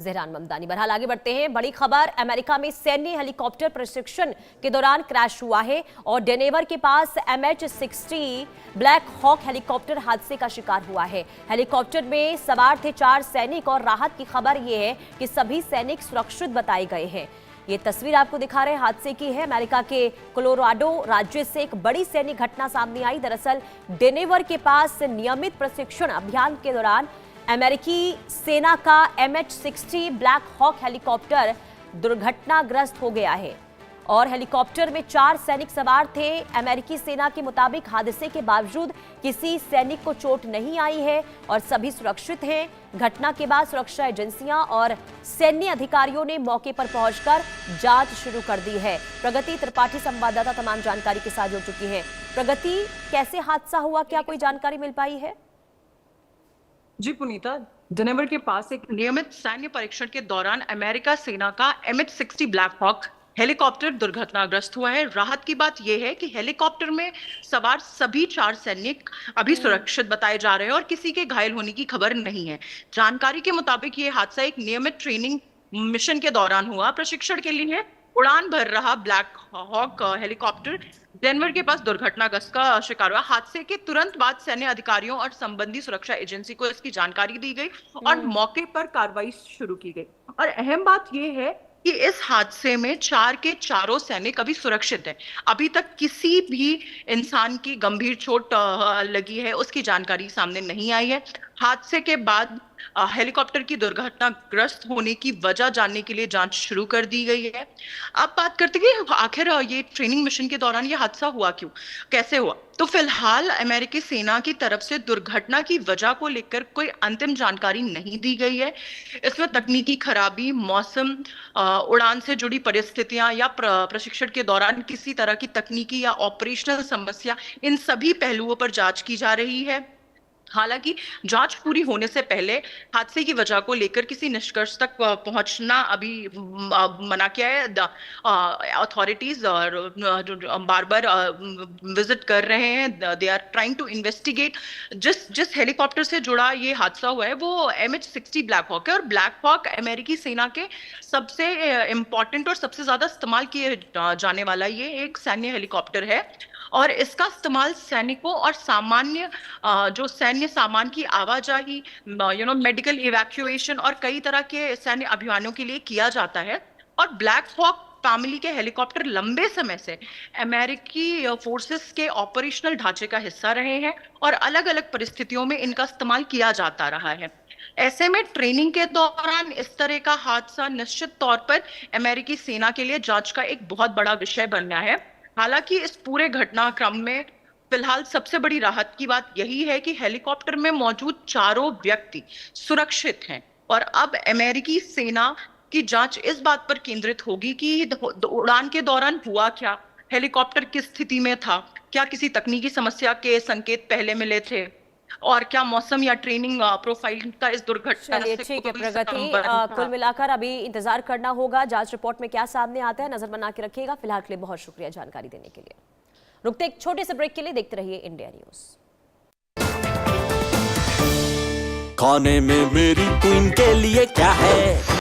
जहरान ममदानी। बहरहाल आगे बढ़ते हैं। बड़ी खबर, अमेरिका में सैन्य हेलीकॉप्टर प्रशिक्षण के दौरान क्रैश हुआ है और डेनेवर के पास MH-60 ब्लैक हॉक हेलीकॉप्टर हादसे का शिकार हुआ है। हेलीकॉप्टर में सवार थे 4 सैनिक और राहत की खबर यह है कि सभी सैनिक सुरक्षित बताए गए हैं। ये तस्वीर आपको दिखा रहे हादसे की है। अमेरिका के कोलोराडो राज्य से एक बड़ी सैन्य घटना सामने आई। दरअसल डेनेवर के पास नियमित प्रशिक्षण अभियान के दौरान अमेरिकी सेना का MH-60 ब्लैक हॉक हेलीकॉप्टर दुर्घटनाग्रस्त हो गया है और हेलीकॉप्टर में 4 सैनिक सवार थे। अमेरिकी सेना के मुताबिक हादसे के बावजूद किसी सैनिक को चोट नहीं आई है और सभी सुरक्षित हैं। घटना के बाद सुरक्षा एजेंसियां और सैन्य अधिकारियों ने मौके पर पहुंचकर जांच शुरू कर दी है। प्रगति त्रिपाठी संवाददाता तमाम जानकारी के साथ जुड़ चुकी है। प्रगति, कैसे हादसा हुआ, क्या कोई जानकारी मिल पाई है? जी पुनीता, डेनेवर के पास एक नियमित सैन्य परीक्षण के दौरान अमेरिका सेना का MH-60 ब्लैक हॉक हेलीकॉप्टर दुर्घटनाग्रस्त हुआ है। राहत की बात यह है कि हेलीकॉप्टर में सवार सभी 4 सैनिक अभी सुरक्षित बताए जा रहे हैं और किसी के घायल होने की खबर नहीं है। जानकारी के मुताबिक ये हादसा एक नियमित ट्रेनिंग मिशन के दौरान हुआ। प्रशिक्षण के लिए उड़ान भर रहा ब्लैक हॉक हेलीकॉप्टर डेनवर के पास दुर्घटनाग्रस्त का शिकार हुआ। हादसे के तुरंत बाद सैन्य अधिकारियों और संबंधित सुरक्षा एजेंसी को इसकी जानकारी दी गई और मौके पर कार्रवाई शुरू की गई। और अहम बात यह है कि इस हादसे में 4 के चारों सैनिक अभी सुरक्षित हैं। अभी तक किसी भी इंसान की गंभीर चोट लगी है उसकी जानकारी सामने नहीं आई है। हादसे के बाद हेलीकॉप्टर की दुर्घटनाग्रस्त होने की वजह जानने के लिए जांच शुरू कर दी गई है। अब बात करते हैं कि आखिर ये ट्रेनिंग मिशन के दौरान ये हादसा हुआ क्यों, कैसे हुआ। तो फिलहाल अमेरिकी सेना की तरफ से दुर्घटना की वजह को लेकर कोई अंतिम जानकारी नहीं दी गई है। इसमें तकनीकी खराबी, मौसम, उड़ान से जुड़ी परिस्थितियां या प्रशिक्षण के दौरान किसी तरह की तकनीकी या ऑपरेशनल समस्या, इन सभी पहलुओं पर जांच की जा रही है। हालांकि जांच पूरी होने से पहले हादसे की वजह को लेकर किसी निष्कर्ष तक पहुंचना अभी मना किया है। अथॉरिटीज और बार बार विजिट कर रहे हैं। They are trying to investigate. जिस हेलीकॉप्टर से जुड़ा ये हादसा हुआ है वो MH-60 ब्लैक हॉक है और ब्लैक हॉक अमेरिकी सेना के सबसे इम्पोर्टेंट और सबसे ज्यादा इस्तेमाल किए जाने वाला ये एक सैन्य हेलीकॉप्टर है और इसका इस्तेमाल सैनिकों और सामान्य जो सैन्य सामान की आवाजाही, मेडिकल इवैक्यूएशन और कई तरह के सैन्य अभियानों के लिए किया जाता है। और ब्लैक हॉक फैमिली के हेलीकॉप्टर लंबे समय से अमेरिकी फोर्सेस के ऑपरेशनल ढांचे का हिस्सा रहे हैं और अलग अलग परिस्थितियों में इनका इस्तेमाल किया जाता रहा है। ऐसे में ट्रेनिंग के दौरान इस तरह का हादसा निश्चित तौर पर अमेरिकी सेना के लिए जांच का एक बहुत बड़ा विषय बन गया है। हालांकि इस पूरे घटनाक्रम में फिलहाल सबसे बड़ी राहत की बात यही है कि हेलीकॉप्टर में मौजूद चारों व्यक्ति सुरक्षित हैं और अब अमेरिकी सेना की जांच इस बात पर केंद्रित होगी कि उड़ान के दौरान हुआ क्या, हेलीकॉप्टर किस स्थिति में था, क्या किसी तकनीकी समस्या के संकेत पहले मिले थे और क्या मौसम या ट्रेनिंग प्रोफाइल का इस दुर्घटना चलिए से ठीक है कोई प्रगति, संबंध कुल था। मिलाकर अभी इंतजार करना होगा जांच रिपोर्ट में क्या सामने आता है। नजर बना के रखिएगा। फिलहाल के लिए बहुत शुक्रिया जानकारी देने के लिए। रुकते एक छोटे से ब्रेक के लिए, देखते रहिए इंडिया न्यूज। खाने में मेरी क्वीन के लिए क्या है?